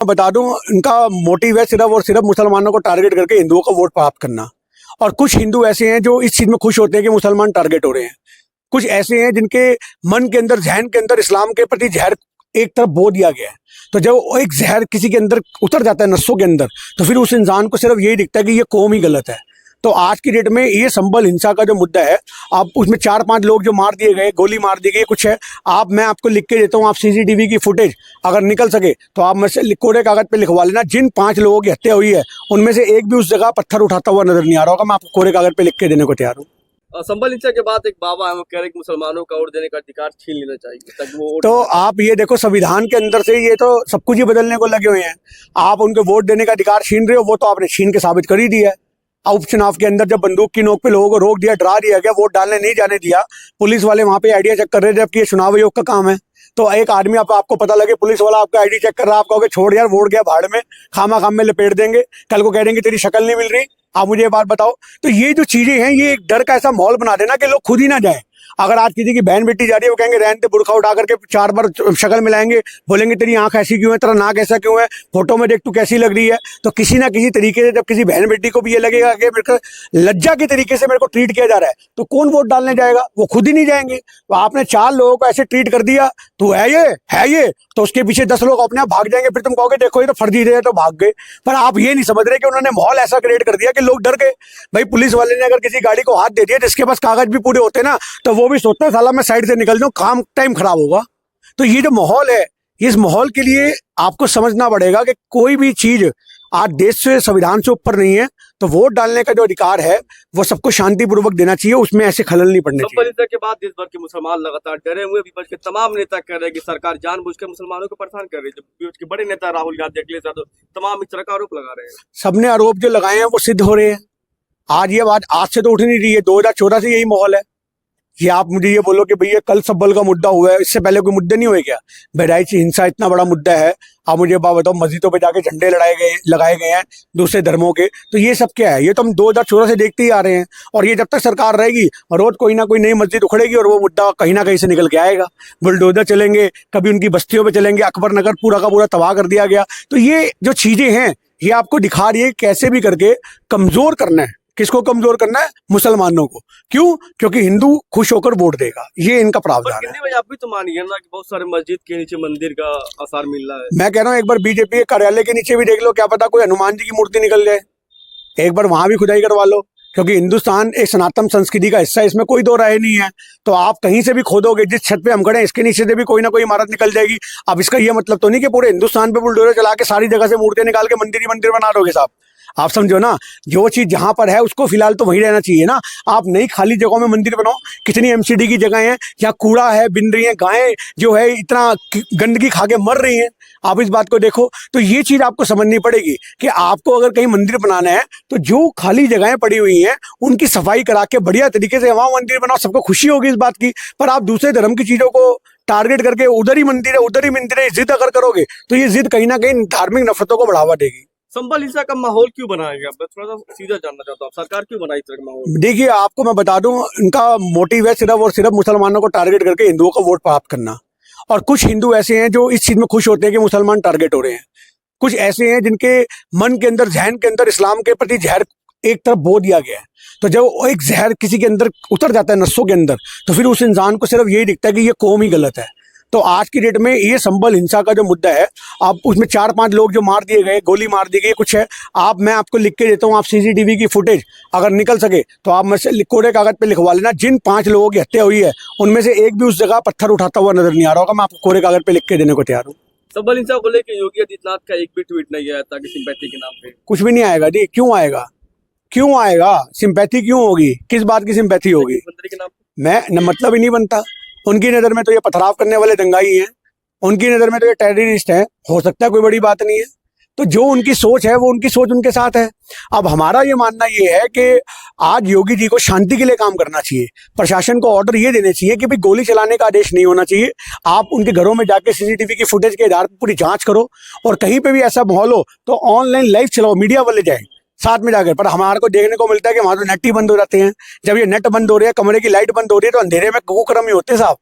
बता दूं, इनका मोटिव है सिर्फ और सिर्फ मुसलमानों को टारगेट करके हिंदुओं का वोट प्राप्त करना। और कुछ हिंदू ऐसे हैं जो इस चीज में खुश होते हैं कि मुसलमान टारगेट हो रहे हैं। कुछ ऐसे हैं जिनके मन के अंदर, जहन के अंदर इस्लाम के प्रति जहर एक तरफ बो दिया गया है। तो जब वो एक जहर किसी के अंदर उतर जाता है, नसों के अंदर, तो फिर उस इंसान को सिर्फ यही दिखता है कि ये कौम ही गलत है। तो आज की डेट में ये संभल हिंसा का जो मुद्दा है, आप उसमें 4-5 लोग जो मार दिए गए, गोली मार दी गई, कुछ है, मैं आपको लिख के देता हूँ, आप सीसीटीवी की फुटेज अगर निकल सके तो आप मुझसे कोरे कागज पे लिखवा लेना। जिन 5 लोगों की हत्या हुई है उनमें से एक भी उस जगह पत्थर उठाता हुआ नजर नहीं आ रहा होगा। मैं आपको कोरे कागज पे लिख के देने को तैयार हूँ। संभल हिंसा के बाद एक बाबा है, वो कह रहे कि मुसलमानों का वोट देने का अधिकार छीन लेना चाहिए ताकि वो तो आप ये देखो, संविधान के अंदर से ये तो सब कुछ ही बदलने को लगे हुए हैं। आप उनके वोट देने का अधिकार छीन रहे हो, वो तो आपने छीन के साबित कर ही दिया है। उपचुनाव के अंदर जब बंदूक की नोक पे लोगों को रोक दिया, डरा दिया गया, वोट डालने नहीं जाने दिया, पुलिस वाले वहां पे आइडिया चेक कर रहे थे, जबकि ये चुनाव आयोग का काम है। तो एक आदमी आपको पता लगे पुलिस वाला आपका आईडी चेक कर रहा है, आप कहोगे छोड़ यार, वोट गया भाड़ में, खामा खाम में लपेट देंगे, कल को कह देंगे तेरी शक्ल नहीं मिल रही। आप मुझे ये बात बताओ। तो ये जो चीजें हैं, ये एक डर का ऐसा माहौल बना देना कि लोग खुद ही ना जाए। अगर आज किसी की बहन बेटी जा रही है, वो कहेंगे रहने दे, बुरखा उठा करके 4 बार शक्ल मिलाएंगे, बोलेंगे तेरी आंख ऐसी क्यों है, तेरा नाक ऐसा क्यों है, फोटो में देख तू कैसी लग रही है। तो किसी ना किसी तरीके से जब किसी बहन बेटी को भी ये लगेगा कि मेरे को लज्जा के तरीके से मेरे को ट्रीट किया जा रहा है, तो कौन वोट डालने जाएगा? वो खुद ही नहीं जाएंगे। तो आपने 4 लोगों को ऐसे ट्रीट कर दिया, तो है ये, तो उसके पीछे 10 लोग अपने आप भाग जाएंगे। फिर तुम कहोगे देखो ये तो फर्जी रहे, तो भाग गए। पर आप ये नहीं समझ रहे कि उन्होंने माहौल ऐसा क्रिएट कर दिया कि लोग डर गए। भाई पुलिस वाले ने अगर किसी गाड़ी को हाथ दे दिया, जिसके पास कागज भी पूरे होते ना, तो वो भी सोचता है साला मैं साइड से निकल जाऊं, काम टाइम खराब होगा। तो ये जो माहौल है, इस माहौल के लिए आपको समझना पड़ेगा कि कोई भी चीज आज देश से, संविधान से ऊपर नहीं है। तो वोट डालने का जो अधिकार है वो सबको शांतिपूर्वक देना चाहिए, उसमें ऐसे खलल नहीं पड़ने चाहिए। के बाद देश भर के मुसलमान लगातार डरे हुए, विपक्ष के तमाम नेता कह रहे हैं कि सरकार जानबूझकर मुसलमानों को परेशान कर रही है। जब विपक्ष के बड़े नेता राहुल गांधी, अखिलेश यादव तमाम इस तरह का आरोप लगा रहे हैं। सबने आरोप जो लगाए हैं वो सिद्ध हो रहे हैं। आज ये बात आज से तो उठ नहीं रही है, 2014 से यही माहौल है। ये आप मुझे ये बोलो कि भैया कल सब्बल का मुद्दा हुआ है, इससे पहले कोई मुद्दे नहीं हुए क्या? बहराइच हिंसा इतना बड़ा मुद्दा है। आप मुझे बात बताओ, मस्जिदों पे जाके झंडे लगाए गए हैं दूसरे धर्मों के, तो ये सब क्या है? ये तो हम 2014 से देखते ही आ रहे हैं। और ये जब तक सरकार रहेगी, रोज कोई ना कोई नई मस्जिद उखड़ेगी और वो मुद्दा कहीं ना कहीं से निकल के आएगा। बुलडोजर चलेंगे, कभी उनकी बस्तियों पे चलेंगे, अकबर नगर पूरा का पूरा तबाह कर दिया गया। तो ये जो चीजें हैं, ये आपको दिखा रही है कैसे भी करके कमजोर करना है। किसको कमजोर करना है? मुसलमानों को। क्यों? क्योंकि हिंदू खुश होकर वोट देगा, ये इनका प्रावधान है। भाई आप भी तो मानिए ना कि बहुत सारे मस्जिद के नीचे मंदिर का आसार मिल रहा है। मैं कह रहा हूँ एक बार बीजेपी के कार्यालय के नीचे भी देख लो, क्या पता कोई हनुमान जी की मूर्ति निकल जाए। एक बार वहां भी खुदाई करवा लो, क्योंकि हिंदुस्तान एक सनातन संस्कृति का हिस्सा है, इसमें कोई दो राय नहीं है। तो आप कहीं से भी खोदोगे, जिस छत पे हम खड़े हैं इसके नीचे से भी कोई ना कोई इमारत निकल जाएगी। अब इसका ये मतलब तो नहीं कि पूरे हिंदुस्तान पे बुलडोजर चला के सारी जगह से मूर्तियां निकाल के मंदिर ही मंदिर बना दोगे साहब। आप समझो ना, जो चीज जहां पर है उसको फिलहाल तो वहीं रहना चाहिए ना। आप नई खाली जगहों में मंदिर बनाओ। कितनी एमसीडी की जगह है, यहाँ कूड़ा है, बिन रही है, गायें जो है इतना गंदगी खा के मर रही हैं। आप इस बात को देखो। तो ये चीज आपको समझनी पड़ेगी कि आपको अगर कहीं मंदिर बनाना है तो जो खाली जगहें पड़ी हुई हैं उनकी सफाई करा के बढ़िया तरीके से वहां मंदिर बनाओ। सबको खुशी होगी इस बात की। पर आप दूसरे धर्म की चीजों को टारगेट करके उधर ही मंदिर है जिद अगर करोगे, तो ये जिद कहीं ना कहीं धार्मिक नफरतों को बढ़ावा देगी। संभल हिंसा का माहौल क्यों बनाया गया? मैं थोड़ा सा सीधा जानना चाहता हूँ, सरकार क्यों बनाई इस तरह का माहौल? देखिए, आपको मैं बता दूं, इनका मोटिव है सिर्फ और सिर्फ मुसलमानों को टारगेट करके हिंदुओं का वोट प्राप्त करना। और कुछ हिंदू ऐसे हैं जो इस चीज में खुश होते हैं कि मुसलमान टारगेट हो रहे हैं। कुछ ऐसे हैं जिनके मन के अंदर, जहन के अंदर इस्लाम के प्रति जहर एक तरफ बो दिया गया है। तो जब वो एक जहर किसी के अंदर उतर जाता है, नसों के अंदर, तो फिर उस इंसान को सिर्फ यही दिखता है कि ये कौम ही गलत है। तो आज की डेट में ये संभल हिंसा का जो मुद्दा है, आप उसमें 4-5 लोग जो मार दिए गए, गोली मार दी गई, कुछ है, मैं आपको लिख के देता हूँ, आप सीसीटीवी की फुटेज अगर निकल सके तो आप मुझसे कोरे कागज पे लिखवा लेना। जिन 5 लोगों की हत्या हुई है उनमें से एक भी उस जगह पत्थर उठाता हुआ नजर नहीं आ रहा होगा। मैं आपको कोरे कागज पे लिख के देने को तैयार हूँ। संभल हिंसा को लेकर योगी आदित्यनाथ का एक भी ट्वीट नहीं आया था कि सिंपैथी के नाम पे। कुछ भी नहीं आएगा जी। क्यों आएगा? सिंपैथी क्यों होगी? किस बात की सिंपैथी होगी? मंत्री के नाम पे मैं मतलब ही नहीं बनता। उनकी नज़र में तो ये पथराव करने वाले दंगाई हैं, उनकी नज़र में तो ये टेररिस्ट हैं। हो सकता है कोई बड़ी बात नहीं है। तो जो उनकी सोच है वो उनकी सोच उनके साथ है। अब हमारा ये मानना ये है कि आज योगी जी को शांति के लिए काम करना चाहिए। प्रशासन को ऑर्डर ये देने चाहिए कि भाई गोली चलाने का आदेश नहीं होना चाहिए। आप उनके घरों में जाके सीसीटीवी की फुटेज के आधार पर पूरी जांच करो, और कहीं पे भी ऐसा माहौल हो तो ऑनलाइन लाइव चलाओ, मीडिया वाले जाए साथ में जाकर। पर हमारे को देखने को मिलता है कि वहां तो नेट ही बंद हो जाते हैं। जब ये नेट बंद हो रही है, कमरे की लाइट बंद हो रही है, तो अंधेरे में कुकर्म ही होते हैं साहब।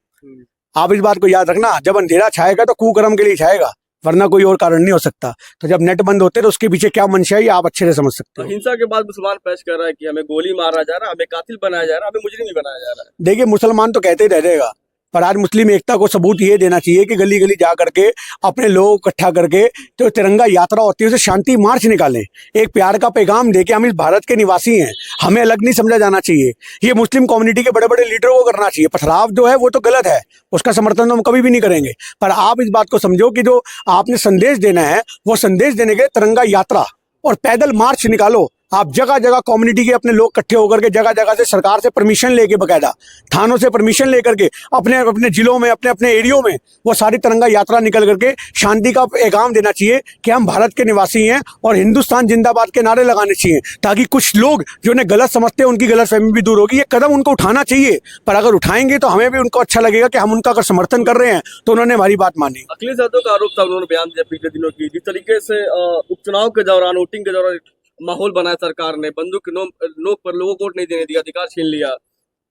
आप इस बात को याद रखना, जब अंधेरा छाएगा तो कुकर्म के लिए छाएगा। वरना कोई और कारण नहीं हो सकता। तो जब नेट बंद होते हैं तो उसके पीछे क्या मंशा है ये आप अच्छे से समझ सकते तो हो। हिंसा के बाद मुसलमान पेश कर रहा है कि हमें गोली मारा जा रहा है, हमें कातिल बनाया जा रहा है, हमें मुजरिम भी बनाया जा रहा है। देखिए मुसलमान तो कहते ही रह जाएगा, पर आज मुस्लिम एकता को सबूत ये देना चाहिए कि गली गली जा करके अपने लोग इकट्ठा करके जो तिरंगा यात्रा होती है उसे शांति मार्च निकालें, एक प्यार का पैगाम दे कि हम इस भारत के निवासी हैं, हमें अलग नहीं समझा जाना चाहिए। ये मुस्लिम कम्युनिटी के बड़े बड़े लीडरों को करना चाहिए। पथराव जो है वो तो गलत है, उसका समर्थन तो हम कभी भी नहीं करेंगे, पर आप इस बात को समझो कि जो आपने संदेश देना है वो संदेश देने के तिरंगा यात्रा और पैदल मार्च निकालो। आप जगह जगह कम्युनिटी के अपने लोग इकट्ठे होकर के जगह जगह से सरकार से परमिशन लेके, बकायदा थानों से परमिशन लेकर के अपने अपने जिलों में, अपने अपने एरियो में वो सारी तिरंगा यात्रा निकल करके शांति का पैगाम देना चाहिए कि हम भारत के निवासी हैं और हिंदुस्तान जिंदाबाद के नारे लगाने चाहिए, ताकि कुछ लोग जो उन्हें गलत समझते हैं उनकी गलतफहमी भी दूर होगी। ये कदम उनको उठाना चाहिए, पर अगर उठाएंगे तो हमें भी उनको अच्छा लगेगा कि हम उनका अगर समर्थन कर रहे हैं तो उन्होंने हमारी बात मानी। अखिलेश यादव का आरोप था, उन्होंने बयान दिया पिछले दिनों की, जिस तरीके से उपचुनाव के दौरान, वोटिंग के दौरान माहौल बनाया सरकार ने, बंदूक की नोक पर लोगों को वोट नहीं देने दिया, अधिकार छीन लिया,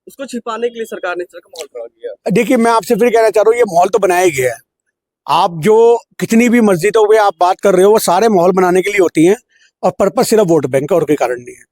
उसको छिपाने के लिए सरकार ने इस तरह का माहौल खड़ा किया। देखिए मैं आपसे फिर कहना चाह रहा हूँ, ये माहौल तो बनाया ही गया है। आप जो कितनी भी मस्जिदों पे आप बात कर रहे हो वो सारे माहौल बनाने के लिए होती हैं और पर्पज सिर्फ वोट बैंक का और कोई कारण नहीं है।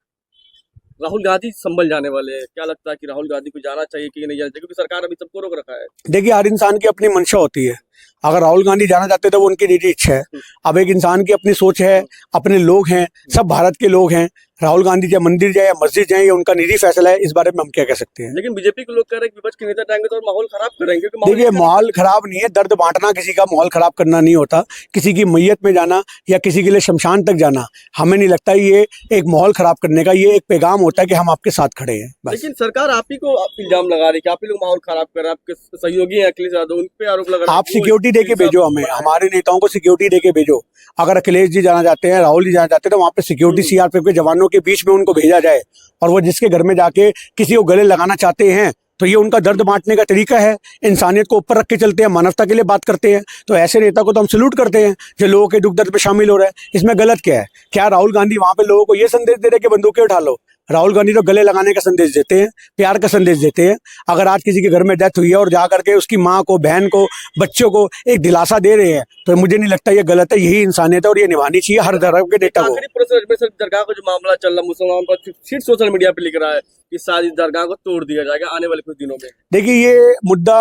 राहुल गांधी संभल जाने वाले हैं, क्या लगता है कि राहुल गांधी को जाना चाहिए कि नहीं जाना चाहिए, क्योंकि सरकार अभी सबको रोक रखा है। देखिए हर इंसान की अपनी मंशा होती है, अगर राहुल गांधी जाना चाहते तो वो उनकी निजी इच्छा है। अब एक इंसान की अपनी सोच है, अपने लोग हैं, सब भारत के लोग हैं। राहुल गांधी चाहे मंदिर जाए या मस्जिद जाए, ये उनका निजी फैसला है, इस बारे में हम क्या कह सकते हैं। लेकिन बीजेपी के लोग कह रहे हैं कि विपक्ष के नेता जाएंगे तो माहौल खराब करेंगे, क्योंकि माहौल देखिए माहौल खराब नहीं है, दर्द बांटना किसी का माहौल खराब करना नहीं होता। किसी की मैयत में जाना या किसी के लिए शमशान तक जाना, हमें नहीं लगता ये एक माहौल खराब करने का, ये एक पैगाम होता है कि हम आपके साथ खड़े हैं बस। लेकिन सरकार आप ही को इल्जाम लगा रही है कि आप ही लोग माहौल खराब कर रहे हैं, आपके सहयोगी हैं अखिलेश यादव, उन पे आरोप लगा रहे हैं। आप सिक्योरिटी दे के भेजो, हमें हमारे नेताओं को सिक्योरिटी दे के भेजो। अगर अखिलेश जी जाना चाहते हैं, राहुल जी जाना चाहते हैं, तो वहाँ पे सिक्योरिटी सीआरपीएफ के जवानों के बीच में उनको भेजा जाए, और वो जिसके घर में जाके किसी को गले लगाना चाहते हैं तो ये उनका दर्द बांटने का तरीका है। इंसानियत को ऊपर रख के चलते हैं, मानवता के लिए बात करते हैं, तो ऐसे नेता को तो हम सल्यूट करते हैं जो लोगों के दुख दर्द में शामिल हो रहा है। इसमें गलत क्या है? क्या राहुल गांधी वहां पे लोगों को ये संदेश दे रहे कि बंदूकें उठा लो? राहुल गांधी तो गले लगाने का संदेश देते हैं, प्यार का संदेश देते हैं। अगर आज किसी के घर में डेथ हुई है और जा करके उसकी माँ को, बहन को, बच्चों को एक दिलासा दे रहे हैं, तो मुझे नहीं लगता ये गलत है। यही इंसानियत है और ये निभानी चाहिए हर धर्म के नेता को। आखिरी प्रश्न, दरगाह का जो मामला चल रहा, मुसलमान पर फिर सोशल मीडिया पे लिख रहा है कि शायद इस दरगाह को तोड़ दिया जाएगा आने वाले कुछ दिनों में। देखिए ये मुद्दा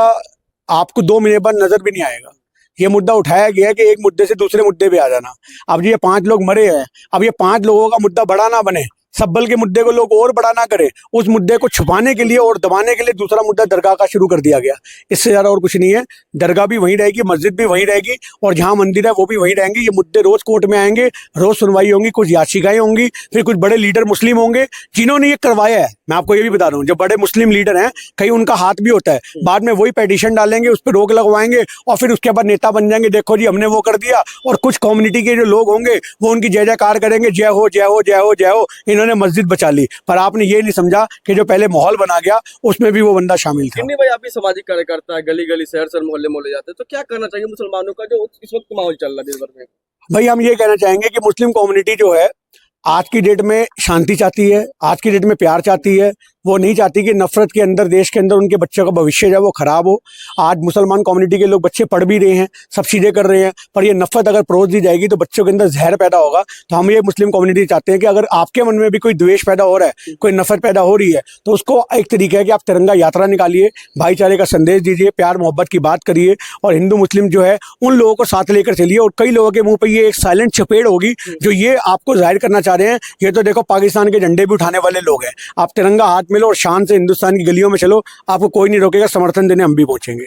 आपको 2 महीने बाद नजर भी नहीं आएगा। ये मुद्दा उठाया गया है कि एक मुद्दे से दूसरे मुद्दे पे आ जाना। अब ये 5 लोग मरे हैं, अब ये 5 लोगों का मुद्दा बड़ा ना बने, सब्बल के मुद्दे को लोग और बड़ा ना करें, उस मुद्दे को छुपाने के लिए और दबाने के लिए दूसरा मुद्दा दरगाह का शुरू कर दिया गया। इससे ज्यादा और कुछ नहीं है। दरगाह भी वहीं रहेगी, मस्जिद भी वहीं रहेगी, और जहां मंदिर है वो भी वहीं रहेंगे। ये मुद्दे रोज कोर्ट में आएंगे, रोज सुनवाई होंगी, कुछ याचिकाएं होंगी, फिर कुछ बड़े लीडर मुस्लिम होंगे जिन्होंने ये करवाया है। मैं आपको ये भी बता रहा हूँ, जो बड़े मुस्लिम लीडर हैं कहीं उनका हाथ भी होता है, बाद में वही पेटिशन डालेंगे, उस पर रोक लगवाएंगे और फिर उसके बाद नेता बन जाएंगे, देखो जी हमने वो कर दिया। और कुछ कम्युनिटी के जो लोग होंगे वो उनकी जय जयकार करेंगे, जय हो जय हो जय हो जय हो, इन्होंने मस्जिद बचा ली। पर आपने ये नहीं समझा कि जो पहले माहौल बना गया उसमें भी वो बंदा शामिल था। किन्नी भाई, आप भी सामाजिक कार्यकर्ता है, गली गली शहर शहर मोहल्ले मोहल्ले जाते हैं, तो क्या करना चाहिए मुसलमानों का जो इस वक्त माहौल चल रहा है देश भर में? भाई हम ये कहना चाहेंगे कि मुस्लिम कम्युनिटी जो है आज की डेट में शांति चाहती है, आज की डेट में प्यार चाहती है। वो नहीं चाहती कि नफरत के अंदर, देश के अंदर उनके बच्चों का भविष्य जो है वो खराब हो। आज मुसलमान कम्युनिटी के लोग बच्चे पढ़ भी रहे हैं, सब चीज़ें कर रहे हैं, पर ये नफरत अगर परोस दी जाएगी तो बच्चों के अंदर जहर पैदा होगा। तो हम ये मुस्लिम कम्युनिटी चाहते हैं कि अगर आपके मन में भी कोई द्वेष पैदा हो रहा है, कोई नफरत पैदा हो रही है, तो उसको एक तरीका है कि आप तिरंगा यात्रा निकालिए, भाईचारे का संदेश दीजिए, प्यार मोहब्बत की बात करिए, और हिंदू मुस्लिम जो है उन लोगों को साथ लेकर चलिए। और कई लोगों के मुंह पर ये एक साइलेंट चपेट होगी जो ये आपको जाहिर करना चाह रहे हैं, ये तो देखो पाकिस्तान के झंडे भी उठाने वाले लोग हैं। आप तिरंगा हाथ में लो और शान से हिंदुस्तान की गलियों में चलो, आपको कोई नहीं रोकेगा, समर्थन देने हम भी पहुंचेंगे।